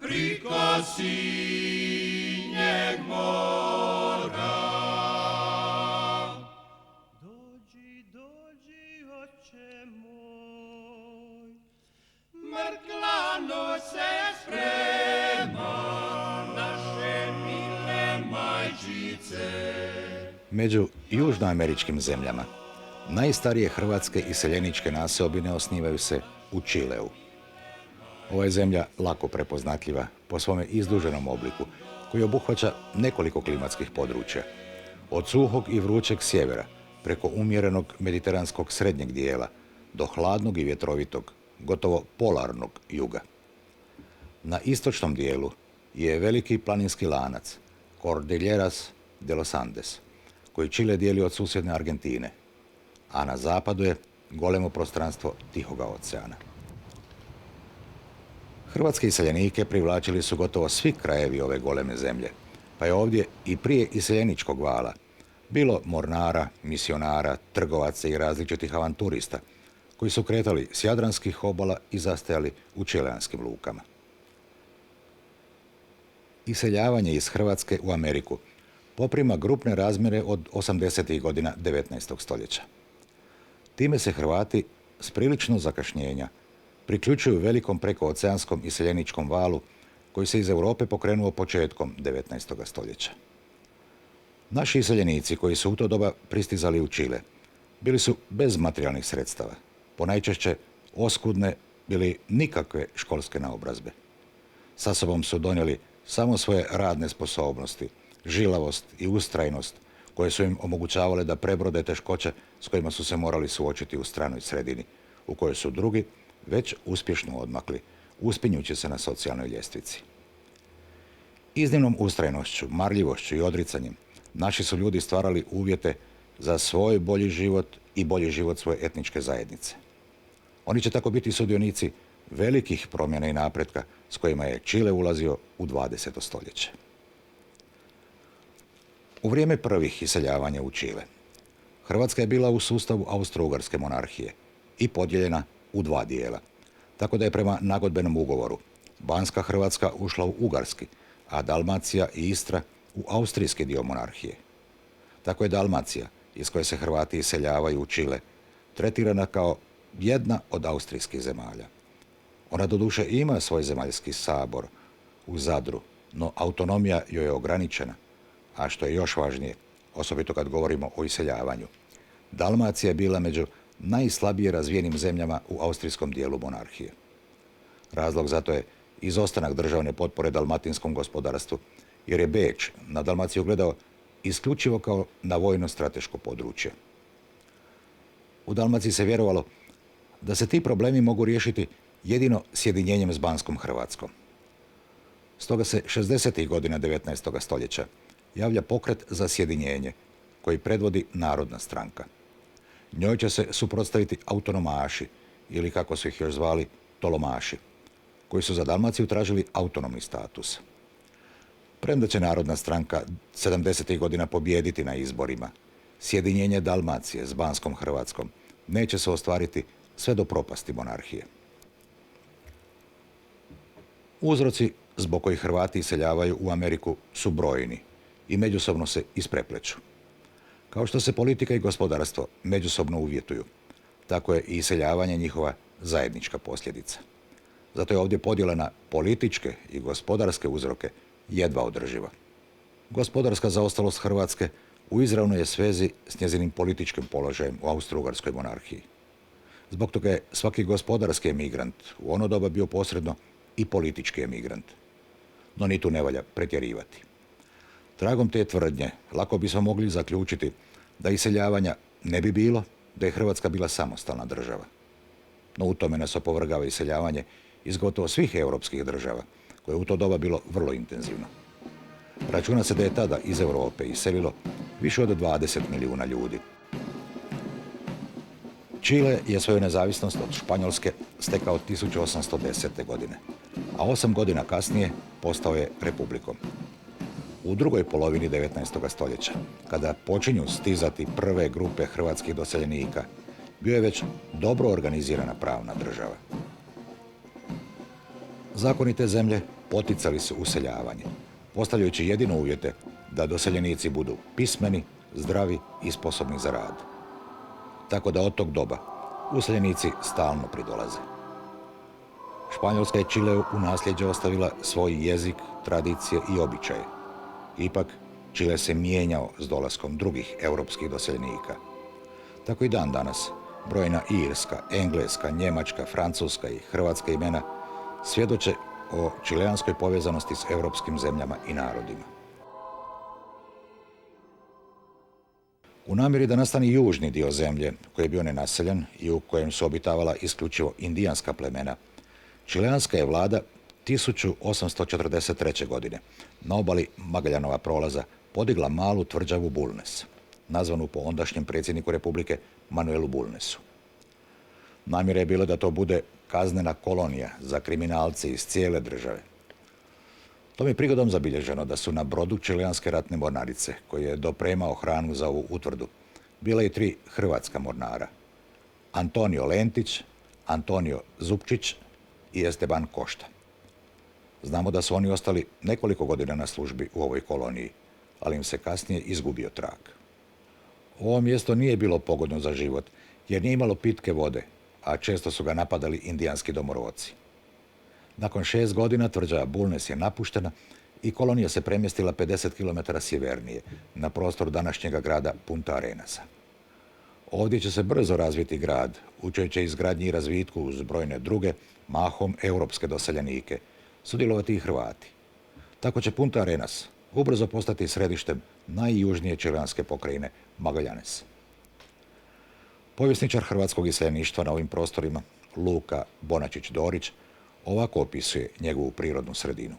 priko sinjeg mora. Dođi, dođi, oče moj, Mrklano se sprema, naše mile majčice. Među južnoameričkim zemljama najstarije hrvatske iseljeničke naseobine osnivaju se u Čileu. Ova je zemlja lako prepoznatljiva po svome izduženom obliku koji obuhvaća nekoliko klimatskih područja. Od suhog i vrućeg sjevera preko umjerenog mediteranskog srednjeg dijela do hladnog i vjetrovitog, gotovo polarnog juga. Na istočnom dijelu je veliki planinski lanac Cordilleras de los Andes, koji Čile dijeli od susjedne Argentine, a na zapadu je golemo prostranstvo Tihoga oceana. Hrvatske iseljenike privlačili su gotovo svi krajevi ove goleme zemlje, pa je ovdje i prije iseljeničkog vala bilo mornara, misionara, trgovaca i različitih avanturista koji su kretali s jadranskih obala i zastajali u čileanskim lukama. Iseljavanje iz Hrvatske u Ameriku poprima grupne razmjere od 80. godina 19. stoljeća. Time se Hrvati s prilično zakašnjenja priključuju velikom prekooceanskom iseljeničkom valu koji se iz Europe pokrenuo početkom 19. stoljeća. Naši iseljenici koji su u to doba pristizali u Čile bili su bez materijalnih sredstava, ponajčešće oskudne ili nikakve školske naobrazbe. Sa sobom su donijeli samo svoje radne sposobnosti, žilavost i ustrajnost koje su im omogućavale da prebrode teškoće s kojima su se morali suočiti u stranoj sredini, u kojoj su drugi već uspješno odmakli, uspinjući se na socijalnoj ljestvici. Iznimnom ustrajnošću, marljivošću i odricanjem naši su ljudi stvarali uvjete za svoj bolji život i bolji život svoje etničke zajednice. Oni će tako biti sudionici velikih promjena i napretka s kojima je Čile ulazio u 20. stoljeće. U vrijeme prvih iseljavanja u Čile, Hrvatska je bila u sustavu Austro-Ugarske monarhije i podijeljena u dva dijela, tako da je prema nagodbenom ugovoru Banska Hrvatska ušla u Ugarski, a Dalmacija i Istra u austrijski dio monarhije. Tako je Dalmacija, iz koje se Hrvati iseljavaju u Čile, tretirana kao jedna od austrijskih zemalja. Ona doduše ima svoj zemaljski sabor u Zadru, no autonomija joj je ograničena, a što je još važnije, osobito kad govorimo o iseljavanju, Dalmacija je bila među najslabije razvijenim zemljama u austrijskom dijelu monarhije. Razlog za to je izostanak državne potpore dalmatinskom gospodarstvu, jer je Beč na Dalmaciju gledao isključivo kao na vojno-strateško područje. U Dalmaciji se vjerovalo da se ti problemi mogu riješiti jedino sjedinjenjem s Banskom Hrvatskom. Stoga se 60. godina 19. stoljeća javlja pokret za sjedinjenje, koji predvodi Narodna stranka. Njoj će se suprotstaviti autonomaši, ili kako su ih još zvali, tolomaši, koji su za Dalmaciju tražili autonomni status. Premda će Narodna stranka 70. godina pobijediti na izborima, sjedinjenje Dalmacije s Banskom Hrvatskom neće se ostvariti sve do propasti monarhije. Uzroci zbog kojih Hrvati iseljavaju u Ameriku su brojni i međusobno se isprepleću. Kao što se politika i gospodarstvo međusobno uvjetuju, tako je i iseljavanje njihova zajednička posljedica. Zato je ovdje podjela na političke i gospodarske uzroke jedva održiva. Gospodarska zaostalost Hrvatske u izravnoj je svezi s njezinim političkim položajem u Austro-Ugarskoj monarhiji. Zbog toga je svaki gospodarski emigrant u ono doba bio posredno i politički emigrant. No ni tu ne valja pretjerivati. Tragom te tvrdnje lako bismo mogli zaključiti da iseljavanja ne bi bilo da je Hrvatska bila samostalna država. No u tome nas opovrgava iseljavanje iz gotovo svih europskih država, koje je u to doba bilo vrlo intenzivno. Računa se da je tada iz Europe iselilo više od 20 milijuna ljudi. Čile je svoju nezavisnost od Španjolske stekao 1810. godine, a 8 godina kasnije postao je republikom. U drugoj polovini 19. stoljeća, kada počinju stizati prve grupe hrvatskih doseljenika, bio je već dobro organizirana pravna država. Zakoni te zemlje poticali su useljavanje, postavljajući jedino uvjete da doseljenici budu pismeni, zdravi i sposobni za rad. Tako da od tog doba useljenici stalno pridolaze. Španjolska je Čileu u nasljeđe ostavila svoj jezik, tradicije i običaje. Ipak, Čile se mijenjao s dolaskom drugih europskih doseljenika. Tako i dan danas brojna irska, engleska, njemačka, francuska i hrvatska imena svjedoče o čileanskoj povezanosti s europskim zemljama i narodima. U namjeri da nastane južni dio zemlje, koji je bio nenaseljen i u kojem su obitavala isključivo indijanska plemena, čileanska je vlada 1843. godine na obali Magellanova prolaza podigla malu tvrđavu Bulnes, nazvanu po ondašnjem predsjedniku Republike Manuelu Bulnesu. Namjera je bila da to bude kaznena kolonija za kriminalce iz cijele države. Tom je prigodom zabilježeno da su na brodu čileanske ratne mornarice, koji je dopremao hranu za ovu utvrdu, bila i 3 hrvatska mornara: Antonio Lentić, Antonio Zupčić i Esteban Košta. Znamo da su oni ostali nekoliko godina na službi u ovoj koloniji, ali im se kasnije izgubio trag. Ovo mjesto nije bilo pogodno za život, jer nije imalo pitke vode, a često su ga napadali indijanski domorodci. Nakon 6 godina tvrđava Bulnes je napuštena i kolonija se premjestila 50 km sjevernije, na prostor današnjega grada Punta Arenasa. Ovdje će se brzo razviti grad, u čijoj će izgradnji i razvitku uz brojne druge, mahom europske doseljenike, sudjelovati i Hrvati. Tako će Punta Arenas ubrzo postati središtem najjužnije čileanske pokrajine Magallanes. Povjesničar hrvatskog iseljeništva na ovim prostorima, Luka Bonačić-Dorić, ovako opisuje njegovu prirodnu sredinu.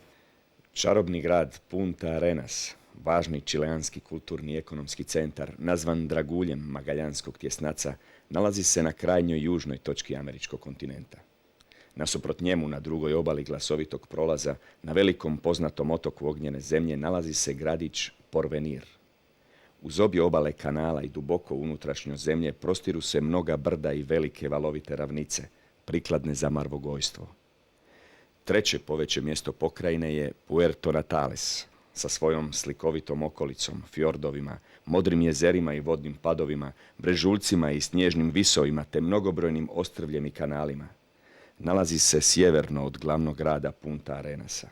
Čarobni grad Punta Arenas, važni čileanski kulturni i ekonomski centar, nazvan draguljem magaljanskog tjesnaca, nalazi se na krajnjoj južnoj točki američkog kontinenta. Nasuprot njemu, na drugoj obali glasovitog prolaza, na velikom poznatom otoku ognjene zemlje, nalazi se gradić Porvenir. Uz obje obale kanala i duboko unutrašnjo zemlje prostiru se mnoga brda i velike valovite ravnice, prikladne za marvogojstvo. Treće poveće mjesto pokrajine je Puerto Natales, sa svojom slikovitom okolicom, fjordovima, modrim jezerima i vodnim padovima, brežuljcima i snježnim visovima te mnogobrojnim ostrvljem i kanalima. Nalazi se sjeverno od glavnog grada Punta Arenasa.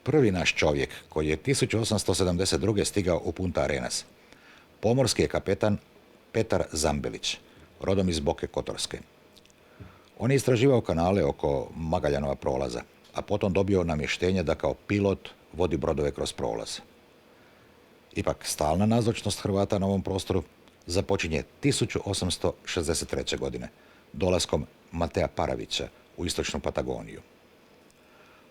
Prvi naš čovjek koji je 1872. stigao u Punta Arenas, pomorski je kapetan Petar Zambelić, rodom iz Boke Kotorske. On je istraživao kanale oko Magallanova prolaza, a potom dobio namještenje da kao pilot vodi brodove kroz prolaz. Ipak, stalna nazočnost Hrvata na ovom prostoru započinje 1863. godine, dolaskom Matea Paravića u istočnu Patagoniju.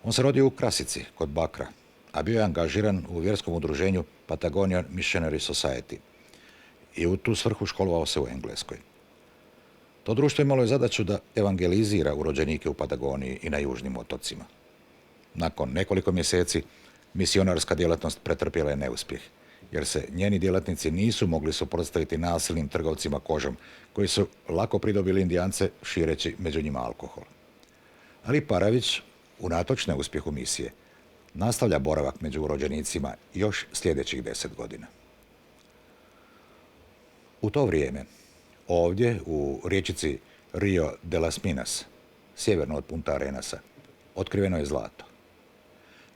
On se rodio u Krasici, kod Bakra, a bio je angažiran u vjerskom udruženju Patagonian Missionary Society i u tu svrhu školovao se u Engleskoj. To društvo imalo je zadaću da evangelizira urođenike u Patagoniji i na južnim otocima. Nakon nekoliko mjeseci misionarska djelatnost pretrpjela je neuspjeh, jer se njeni djelatnici nisu mogli suprotstaviti nasilnim trgovcima kožom, koji su lako pridobili Indijance šireći među njima alkohol. Ali Paravić, unatoč neuspjehu misije, nastavlja boravak među urođenicima još sljedećih 10 godina. U to vrijeme, ovdje u riječici Rio de las Minas, sjeverno od Punta Arenasa, otkriveno je zlato.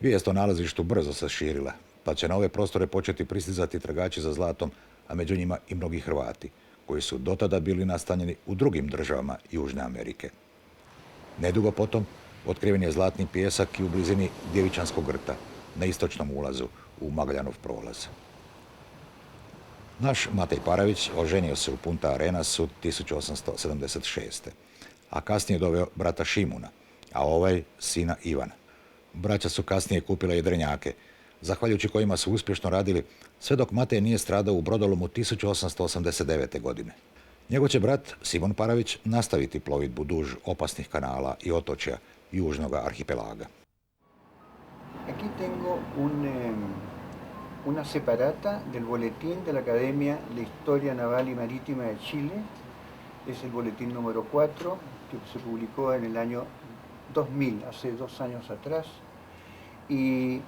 Vijest o nalazištu brzo se širila, pa će na ove prostore početi pristizati tragači za zlatom, a među njima i mnogi Hrvati, koji su dotada bili nastanjeni u drugim državama Južne Amerike. Nedugo potom otkriven je zlatni pijesak i u blizini Djevičanskog rta, na istočnom ulazu u Magallanov prolaz. Naš Matej Paravić oženio se u Punta Arenasu 1876. a kasnije doveo brata Šimuna, a ovaj sina Ivana. Braća su kasnije kupila i Drenjake, zahvaljujući kojima su uspješno radili sve dok Matej nije stradao u brodolomu 1889. godine. Njegov će brat Simon Paravić nastaviti plovidbu duž opasnih kanala i otočja južnog arhipelaga. Aquí tengo una separata del boletín de la Academia de Historia Naval y Marítima de Chile. Es el boletín número 4, que se publicó en el año 2000, hace 2 años atrás, y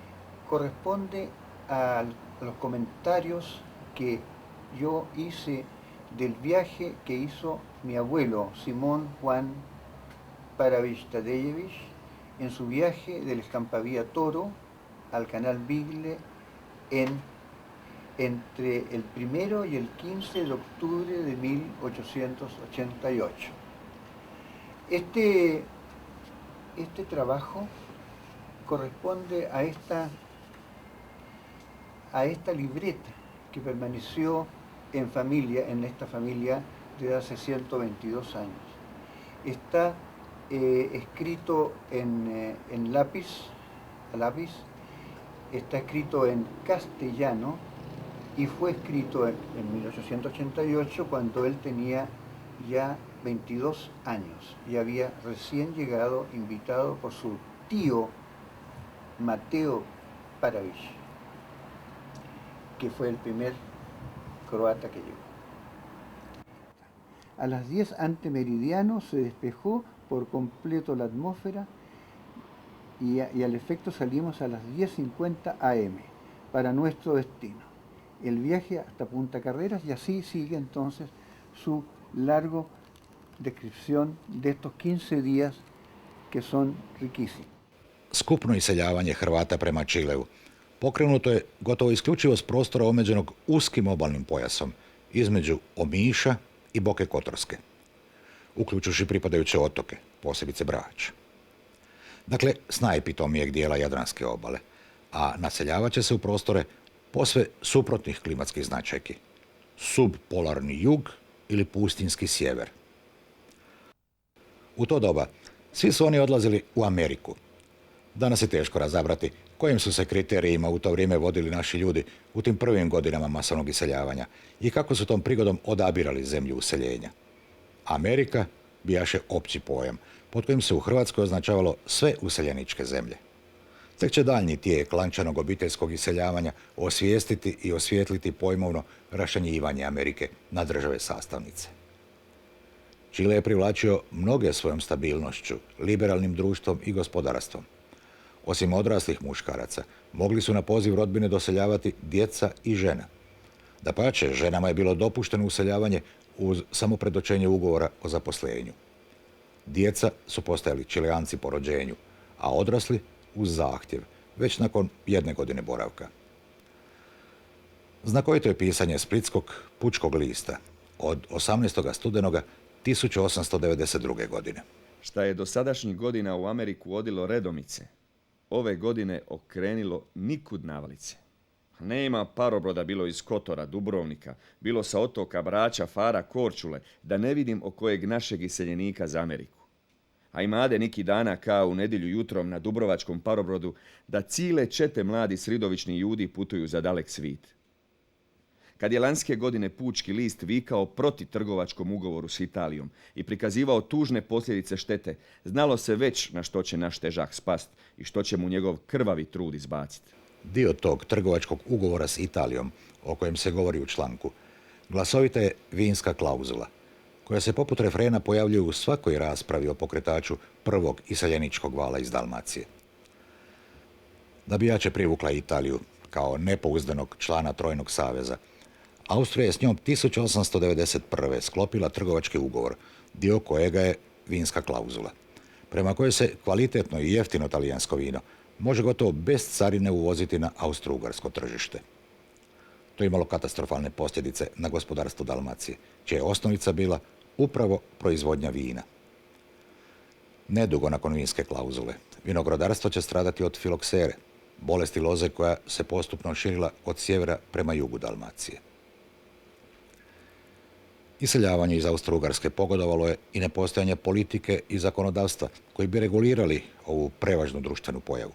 corresponde a los comentarios que yo hice del viaje que hizo mi abuelo Simón Juan Paravich Tadeyevich en su viaje del Escampavía Toro al Canal Bigle entre el 1 y el 15 de octubre de 1888. Este trabajo corresponde a esta libreta que permaneció en esta familia desde hace 122 años. Está escrito en lápiz, está escrito en castellano y fue escrito en 1888 cuando él tenía ya 22 años y había recién llegado, invitado por su tío Mateo Paravich, que fue el primer croata que llegó. A las 10 ante meridiano se despejó por completo la atmósfera y al efecto salimos a las 10:50 am para nuestro destino. El viaje hasta Punta Carreras, y así sigue entonces su largo descripción de estos 15 días que son riquísimos. Skupno iseljavanje Hrvata prema Čileu pokrenuto je gotovo isključivo s prostora omeđenog uskim obalnim pojasom između Omiša i Boke Kotorske, uključujući pripadajuće otoke, posebice Brač. Dakle, s najpitomijeg dijela Jadranske obale, a naseljavat će se u prostore posve suprotnih klimatskih značajki, subpolarni jug ili pustinjski sjever. U to doba svi su oni odlazili u Ameriku. Danas je teško razabrati kojim su se kriterijima u to vrijeme vodili naši ljudi u tim prvim godinama masovnog iseljavanja i kako su tom prigodom odabirali zemlju useljenja. Amerika bijaše opći pojam, pod kojim se u Hrvatskoj označavalo sve useljeničke zemlje. Tek će daljnji tijek lančanog obiteljskog iseljavanja osvijestiti i osvijetliti pojmovno rašanjivanje Amerike na države sastavnice. Čile je privlačio mnoge svojom stabilnošću, liberalnim društvom i gospodarstvom. Osim odraslih muškaraca, mogli su na poziv rodbine doseljavati djeca i žena. Dapače, ženama je bilo dopušteno useljavanje uz samo predočenje ugovora o zaposlenju. Djeca su postajali Čileanci po rođenju, a odrasli uz zahtjev, već nakon 1 godine boravka. Znakovito je pisanje Splitskog pučkog lista od 18. studenoga 1892. godine. Šta je do sadašnjih godina u Ameriku odilo redomice, ove godine okrenilo nikud navalice. Nema parobroda bilo iz Kotora, Dubrovnika, bilo sa otoka Brača, Fara, Korčule, da ne vidim o kojeg našeg iseljenika za Ameriku. A imade neki dana kao u nedjelju jutrom na Dubrovačkom parobrodu da cile čete mladi sridovični ljudi putuju za dalek svit. Kad je lanske godine pučki list vikao proti trgovačkom ugovoru s Italijom i prikazivao tužne posljedice štete, znalo se već na što će naš težak spast i što će mu njegov krvavi trud izbaciti. Dio tog trgovačkog ugovora s Italijom, o kojem se govori u članku, glasovita je vinska klauzula, koja se poput refrena pojavljuje u svakoj raspravi o pokretaču prvog iseljeničkog vala iz Dalmacije. Da bi jače privukla Italiju kao nepouzdanog člana Trojnog saveza, Austrija je s njom 1891. sklopila trgovački ugovor, dio kojega je vinska klauzula, prema kojoj se kvalitetno i jeftino talijansko vino može gotovo bez carine uvoziti na austro-ugarsko tržište. To je imalo katastrofalne posljedice na gospodarstvo Dalmacije, čija je osnovica bila upravo proizvodnja vina. Nedugo nakon vinske klauzule, vinogradarstvo će stradati od filoksere, bolesti loze koja se postupno širila od sjevera prema jugu Dalmacije. Iseljavanje iz Austro-Ugarske pogodovalo je i nepostojanje politike i zakonodavstva koji bi regulirali ovu prevažnu društvenu pojavu.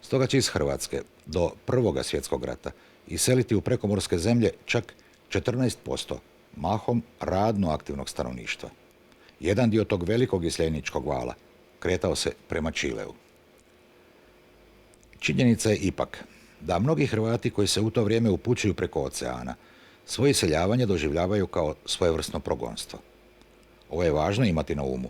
Stoga će iz Hrvatske do Prvoga svjetskog rata iseliti u prekomorske zemlje čak 14% mahom radno aktivnog stanovništva. Jedan dio tog velikog iseljeničkog vala kretao se prema Čileu. Činjenica je ipak da mnogi Hrvati koji se u to vrijeme upućuju preko oceana svoje iseljavanje doživljavaju kao svojevrsno progonstvo. Ovo je važno imati na umu,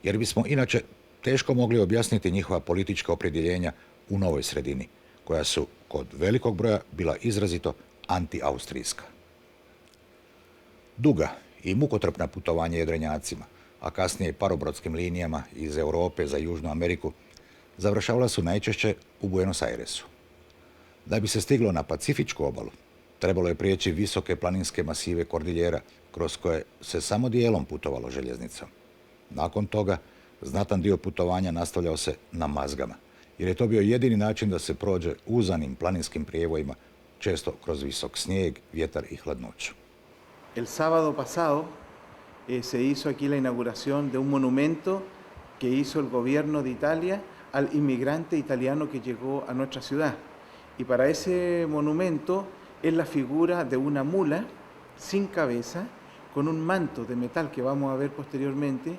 jer bismo inače teško mogli objasniti njihova politička opredjeljenja u novoj sredini, koja su kod velikog broja bila izrazito anti-austrijska. Duga i mukotrpna putovanja jedrenjacima, a kasnije i parobrodskim linijama iz Europe za Južnu Ameriku, završavala su najčešće u Buenos Airesu. Da bi se stiglo na Pacifičku obalu, trebalo je prijeći visoke planinske masive Kordiljera, kroz koje se samo dijelom putovalo željeznicom. Nakon toga, znatan dio putovanja nastavljao se na mazgama, jer je to bio jedini način da se prođe uzanim planinskim prijevojima, često kroz visok snijeg, vjetar i hladnoću. El sábado pasado se hizo aquí la inauguración de un monumento que hizo el gobierno de Italia al inmigrante italiano que llegó a nuestra ciudad. Y para ese monumento es la figura de una mula sin cabeza, con un manto de metal que vamos a ver posteriormente,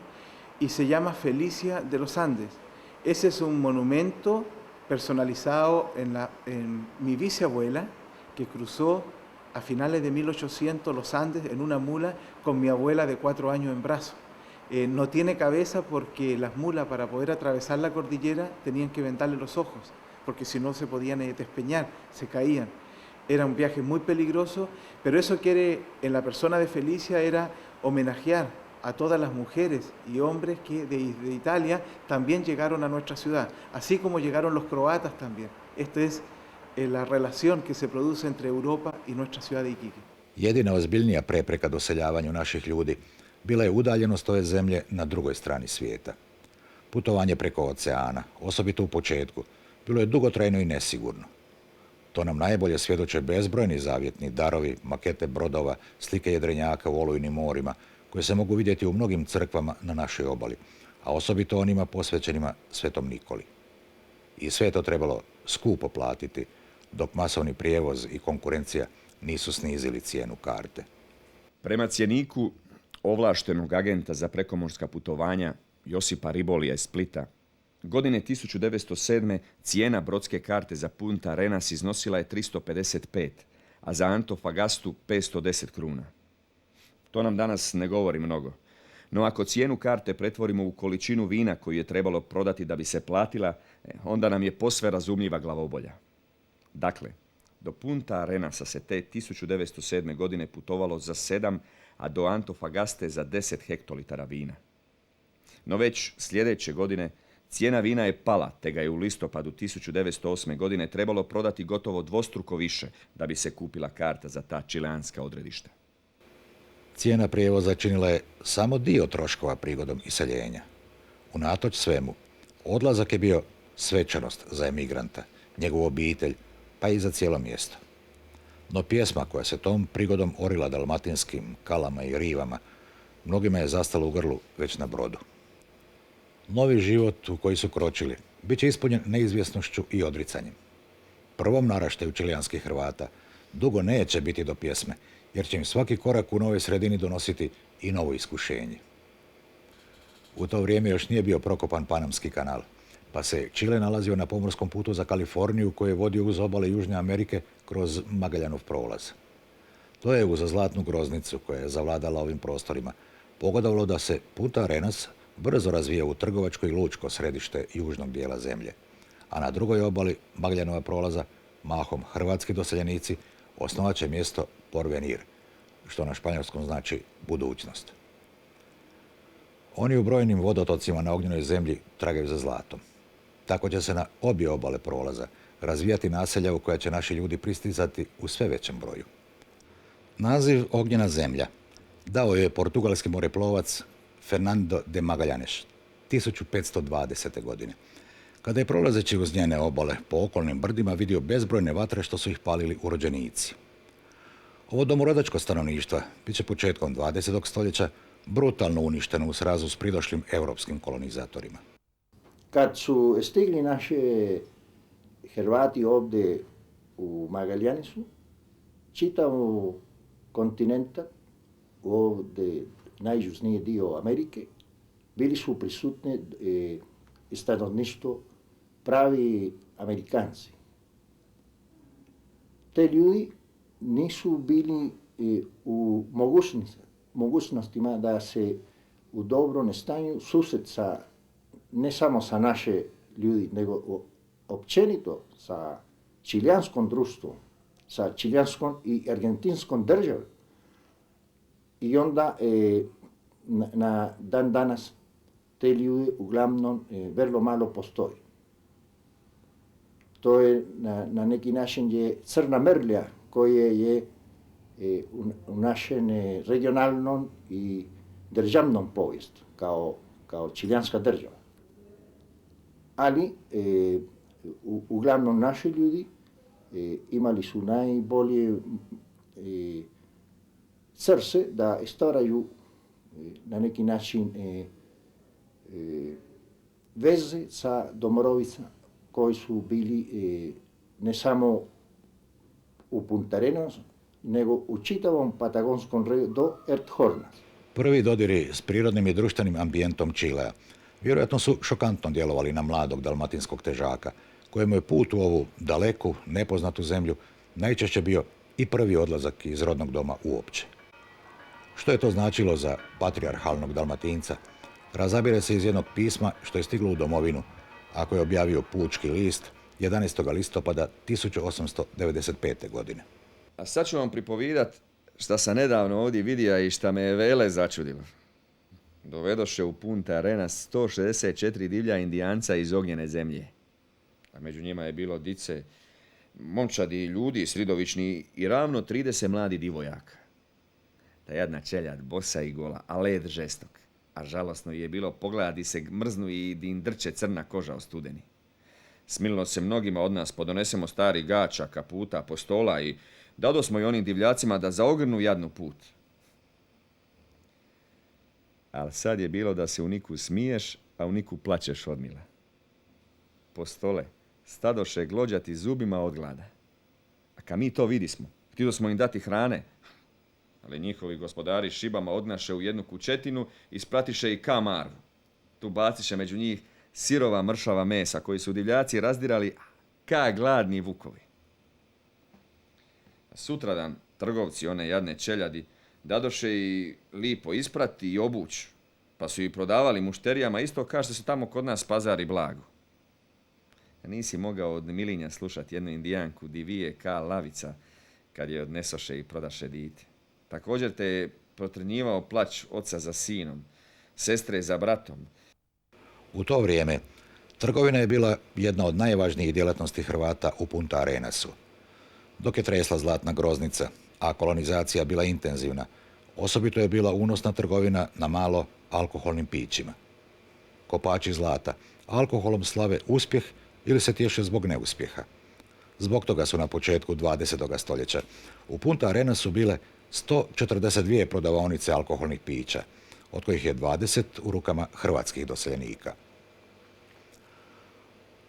y se llama Felicia de los Andes. Ese es un monumento personalizado en mi bisabuela, que cruzó a finales de 1800 los Andes en una mula con mi abuela de 4 años en brazos. No tiene cabeza porque las mulas, para poder atravesar la cordillera, tenían que vendarle los ojos, porque si no se podían despeñar, se caían. Era un viaje muy peligroso, pero eso quiere, en la persona de Felicia, era homenajear a todas las mujeres y hombres que de Italia también llegaron a nuestra ciudad, así como llegaron los croatas también. Esta es la relación que se produce entre Europa i nuestra ciudad de Iquique. Jedina ozbiljnija prepreka doseljavanju naših ljudi bila je udaljenost ove zemlje na drugoj strani svijeta. Putovanje preko oceana, osobito u početku, bilo je dugotrajno i nesigurno. To nam najbolje svjedoče bezbrojni zavjetni darovi, makete brodova, slike jedrenjaka u olujnim morima, koje se mogu vidjeti u mnogim crkvama na našoj obali, a osobito onima posvećenima Svetom Nikoli. I sve je to trebalo skupo platiti, dok masovni prijevoz i konkurencija nisu snizili cijenu karte. Prema cjeniku ovlaštenog agenta za prekomorska putovanja Josipa Ribolija iz Splita, godine 1907. cijena brodske karte za Punta Arenas iznosila je 355, a za Antofagastu 510 kruna. To nam danas ne govori mnogo. No ako cijenu karte pretvorimo u količinu vina koju je trebalo prodati da bi se platila, onda nam je posve razumljiva glavobolja. Dakle, do Punta Arenasa se te 1907. godine putovalo za 7, a do Antofagaste za 10 hektolitara vina. No već sljedeće godine cijena vina je pala, te ga je u listopadu 1908. godine trebalo prodati gotovo dvostruko više da bi se kupila karta za ta čileanska odredišta. Cijena prijevoza činila je samo dio troškova prigodom iseljenja. Unatoč svemu, odlazak je bio svečanost za emigranta, njegovu obitelj, pa i za cijelo mjesto. No pjesma koja se tom prigodom orila dalmatinskim kalama i rivama, mnogima je zastala u grlu već na brodu. Novi život u koji su kročili bit će ispunjen neizvjesnošću i odricanjem. Prvom naraštaju čilijanskih Hrvata dugo neće biti do pjesme, jer će im svaki korak u novoj sredini donositi i novo iskušenje. U to vrijeme još nije bio prokopan Panamski kanal, pa se Čile nalazio na pomorskom putu za Kaliforniju koji je vodio uz obale Južne Amerike kroz Magellanov prolaz. To je uz zlatnu groznicu koja je zavladala ovim prostorima pogodovalo da se Punta Arenas brzo razvija u trgovačko i lučko središte južnog dijela zemlje, a na drugoj obali Magellanova prolaza mahom hrvatski doseljenici osnovat će mjesto Porvenir, što na španjolskom znači budućnost. Oni u brojnim vodotocima na ognjenoj zemlji tragaju za zlatom. Tako će se na obje obale prolaza razvijati naselja u koja će naši ljudi pristizati u sve većem broju. Naziv Ognjena zemlja dao je portugalski moreplovac Fernando de Magallanes 1520. godine, kada je prolazeći uz njene obale po okolnim brdima vidio bezbrojne vatre što su ih palili urođenici. Ovo domorodačko stanovništva bit će početkom 20. stoljeća brutalno uništeno u srazu s pridošlim europskim kolonizatorima. Kad su stigli naši Hrvati ovdje u Magallanesu, čitavu kontinenta, ovdje najjužniji dio Amerike, bili su prisutni stanovništvo pravi Amerikanci. Te ljudi nisu bili u mogućnostima da se u dobrom stanju susret sa ne samo sa naše ljudi, nego općenito sa čilijanskom društvom, sa čilijanskom i argentinskom državom. I onda na dan danas te ljudi uglavnom vrlo malo postoji. To je na neki način je crna mrlja koje je u našem regionalnom i državnom povijestu kao čilijanska država. Ali uglavnom naši ljudi imali su najbolje srce da stvaraju na neki način veze sa domorodcima koji su bili ne samo u Punta Arenas, nego u čitavom patagonskom redu do Erthorna. Prvi dodiri s prirodnim i društvenim ambijentom Čilea vjerojatno su šokantno djelovali na mladog dalmatinskog težaka, kojemu je put u ovu daleku, nepoznatu zemlju najčešće bio i prvi odlazak iz rodnog doma uopće. Što je to značilo za patrijarhalnog Dalmatinca, razabire se iz jednog pisma što je stiglo u domovinu, a koje je objavio Pučki list 11. listopada 1895. godine. A sad ću vam pripovidat šta sam nedavno ovdje vidija i šta me je vele začudilo. Dovedoše u Punta Arenas 164 divlja indijanca iz ognjene zemlje. A među njima je bilo dice, momčadi, ljudi, sridovični i ravno 30 mladi divojaka. Ta jadna čeljad, bosa i gola, a led žestok. A žalosno je bilo pogledati di se mrznu i di im drče crna koža od studeni. Smililo se mnogima od nas, podonesemo stari gača, kaputa, postola i dado smo i onim divljacima da zaogrnu jadnu put. Ali sad je bilo da se u niku smiješ, a u niku plačeš od mila. Postole stadoše glođati zubima od glada. A kad mi to vidismo, htio smo im dati hrane, ali njihovi gospodari šibama odnaše u jednu kućetinu i spratiše i ka marvu. Tu baciše među njih sirova mršava mesa koji su divljaci razdirali ka gladni vukovi. A sutradan trgovci one jadne čeljadi dadoše i lipo isprati i obuć, pa su i prodavali mušterijama isto kao što se tamo kod nas pazari blago. A nisi mogao od milinja slušati jednu indijanku di vije ka lavica kad je odnesoše i prodaše dite. Također te je protrnjivao plać oca za sinom, sestre za bratom. U to vrijeme trgovina je bila jedna od najvažnijih djelatnosti Hrvata u Punta Arenasu. Dok je tresla zlatna groznica, a kolonizacija bila intenzivna, osobito je bila unosna trgovina na malo alkoholnim pićima. Kopači zlata alkoholom slave uspjeh ili se tješe zbog neuspjeha. Zbog toga su na početku 20. stoljeća u Punta Arenasu bile 142 prodavaonice alkoholnih pića, od kojih je 20 u rukama hrvatskih doseljenika.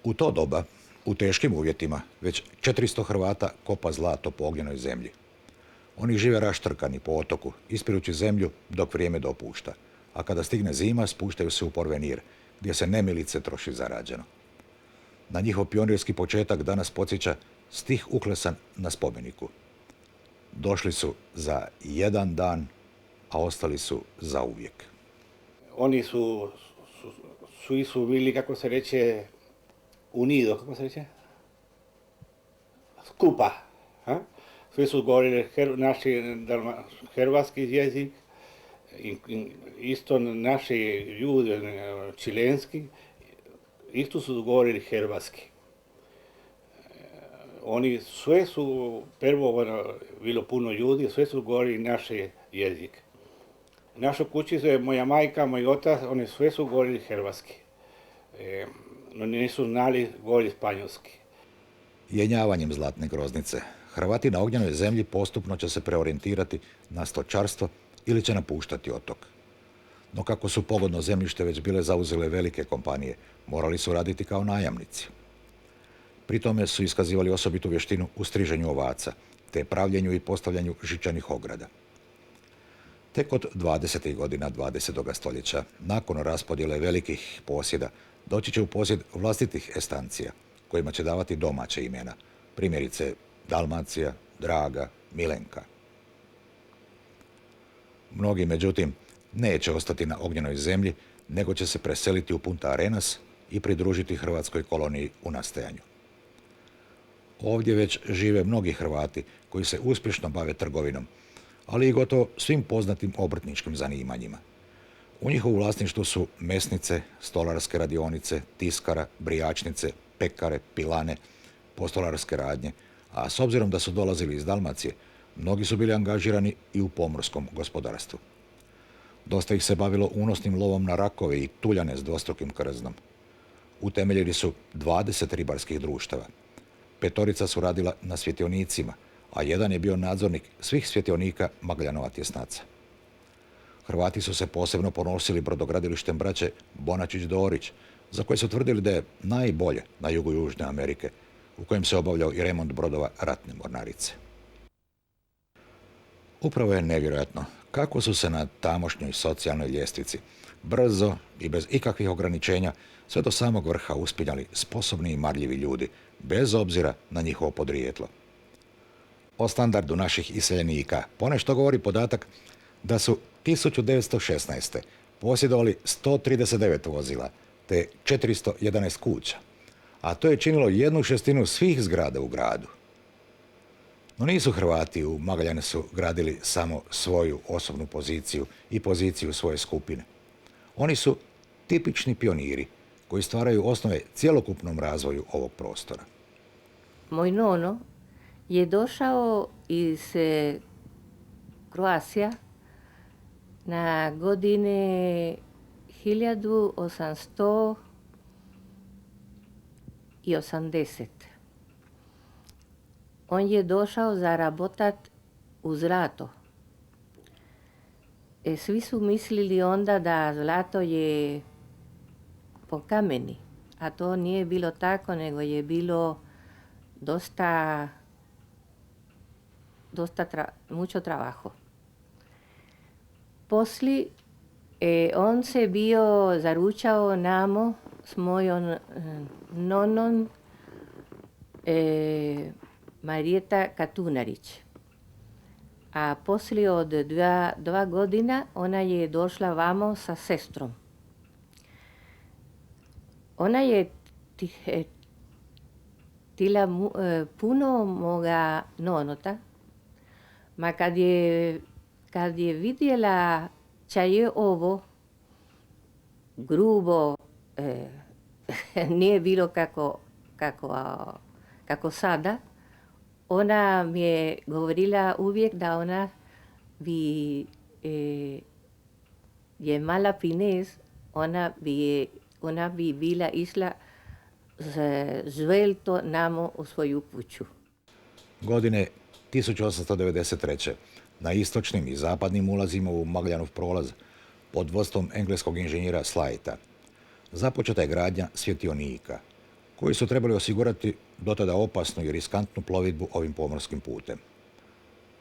U to doba, u teškim uvjetima, već 400 Hrvata kopa zlato po ognjenoj zemlji. Oni žive raštrkani po otoku, ispirući zemlju dok vrijeme dopušta, a kada stigne zima spuštaju se u Porvenir, gdje se nemilice troši zarađeno. Na njihov pionirski početak danas podsjeća stih uklesan na spomeniku. Došli su za jedan dan, a ostali su za uvijek. Oni su bili, kako se reče, unido, kako se reče? Skupa. A? Svi su govorili naši hrvatski jezik, isto naši ljudi, čilenski, isto su govorili hrvatski. Oni sve su, prvo bilo puno ljudi, sve su govorili naš jezik. Naša kućica, moja majka, moj otac, oni sve su govorili hrvatski. Oni nisu znali govoriti španjolski. Jenjavanjem zlatne groznice, Hrvati na ognjenoj zemlji postupno će se preorijentirati na stočarstvo ili će napuštati otok. No kako su pogodno zemljište već bile zauzele velike kompanije, morali su raditi kao najamnici. Pri tome su iskazivali osobitu vještinu u striženju ovaca, te pravljenju i postavljanju žičanih ograda. Tek od 20. godina 20. stoljeća, nakon raspodjele velikih posjeda, doći će u posjed vlastitih estancija, kojima će davati domaće imena, primjerice Dalmacija, Draga, Milenka. Mnogi, međutim, neće ostati na ognjenoj zemlji, nego će se preseliti u Punta Arenas i pridružiti hrvatskoj koloniji u nastajanju. Ovdje već žive mnogi Hrvati koji se uspješno bave trgovinom, ali i gotovo svim poznatim obrtničkim zanimanjima. U njihovu vlasništvu su mesnice, stolarske radionice, tiskara, brijačnice, pekare, pilane, postolarske radnje, a s obzirom da su dolazili iz Dalmacije, mnogi su bili angažirani i u pomorskom gospodarstvu. Dosta ih se bavilo unosnim lovom na rakove i tuljane s dvostrukim krznom. Utemeljili su 20 ribarskih društava. 5 su radila na svjetionicima, a jedan je bio nadzornik svih svjetionika Magaljanova tjesnaca. Hrvati su se posebno ponosili brodogradilištem braće Bonačić-Dorić, za koje su tvrdili da je najbolje na jugu Južne Amerike, u kojem se obavljao i remont brodova ratne mornarice. Upravo je nevjerojatno kako su se na tamošnjoj socijalnoj ljestvici brzo i bez ikakvih ograničenja sve do samog vrha uspinjali sposobni i marljivi ljudi, bez obzira na njihovo podrijetlo. O standardu naših iseljenika ponešto govori podatak da su 1916. posjedovali 139 vozila te 411 kuća, a to je činilo 1/6 svih zgrada u gradu. No nisu Hrvati u Magaljanesu gradili samo svoju osobnu poziciju i poziciju svoje skupine. Oni su tipični pioniri koji stvaraju osnove cjelokupnom razvoju ovog prostora. Moj nono je došao iz Kroacija na godine 1880. On je došao zarabotat u zlato. Svi su mislili onda da zlato je po kameni, a to nije bilo tako, nego je bilo mucho trabajo. Poslije on se bio zaručao namo s mojom nonom Marijeta Katunarić. A poslije od 2 godina ona je došla vamo sa sestrom. Ona je tila puno moga nonota, ma kad je vidjela ča je ovo grubo, nije bilo kako sada, ona mi je govorila uvijek da ona bi je mala finez, ona bi bila išla zvelto namo u svoju kuću. Godine 1893. na istočnim i zapadnim ulazima u Magaljanov prolaz pod vodstvom engleskog inženjera Slayta započeta je gradnja svjetionika, koji su trebali osigurati dotada opasnu i riskantnu plovidbu ovim pomorskim putem.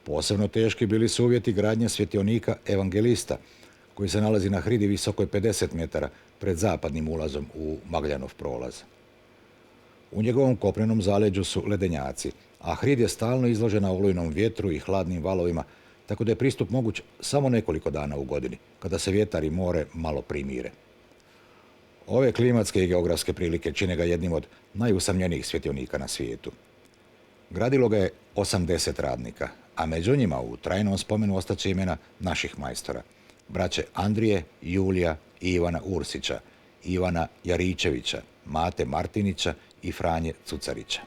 Posebno teški bili su uvjeti gradnje svjetionika Evangelista, koji se nalazi na hridi visokoj 50 metara pred zapadnim ulazom u Magaljanov prolaz. U njegovom kopnenom zaleđu su ledenjaci, a hrid je stalno izložena olujnom vjetru i hladnim valovima, tako da je pristup moguć samo nekoliko dana u godini, kada se vjetar i more malo primire. Ove klimatske i geografske prilike čine ga jednim od najusamljenijih svjetionika na svijetu. Gradilo ga je 80 radnika, a među njima u trajnom spomenu ostaće imena naših majstora, braće Andrije, Julija i Ivana Ursića, Ivana Jaričevića, Mate Martinića i Franje Cucarića.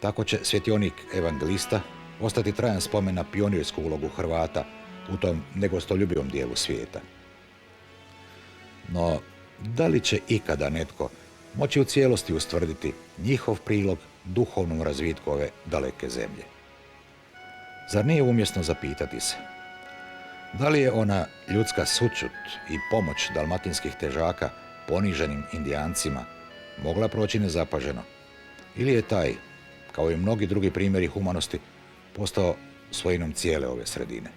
Tako će svjetionik Evangelista ostati trajan spomen na pionirsku ulogu Hrvata u tom negostoljubivom dijelu svijeta. No, da li će ikada netko moći u cijelosti ustvrditi njihov prilog duhovnom razvitku ove daleke zemlje? Zar nije umjesno zapitati se, da li je ona ljudska sućut i pomoć dalmatinskih težaka poniženim Indijancima mogla proći nezapaženo? Ili je taj, kao i mnogi drugi primjeri humanosti, postao svojinom cijele ove sredine?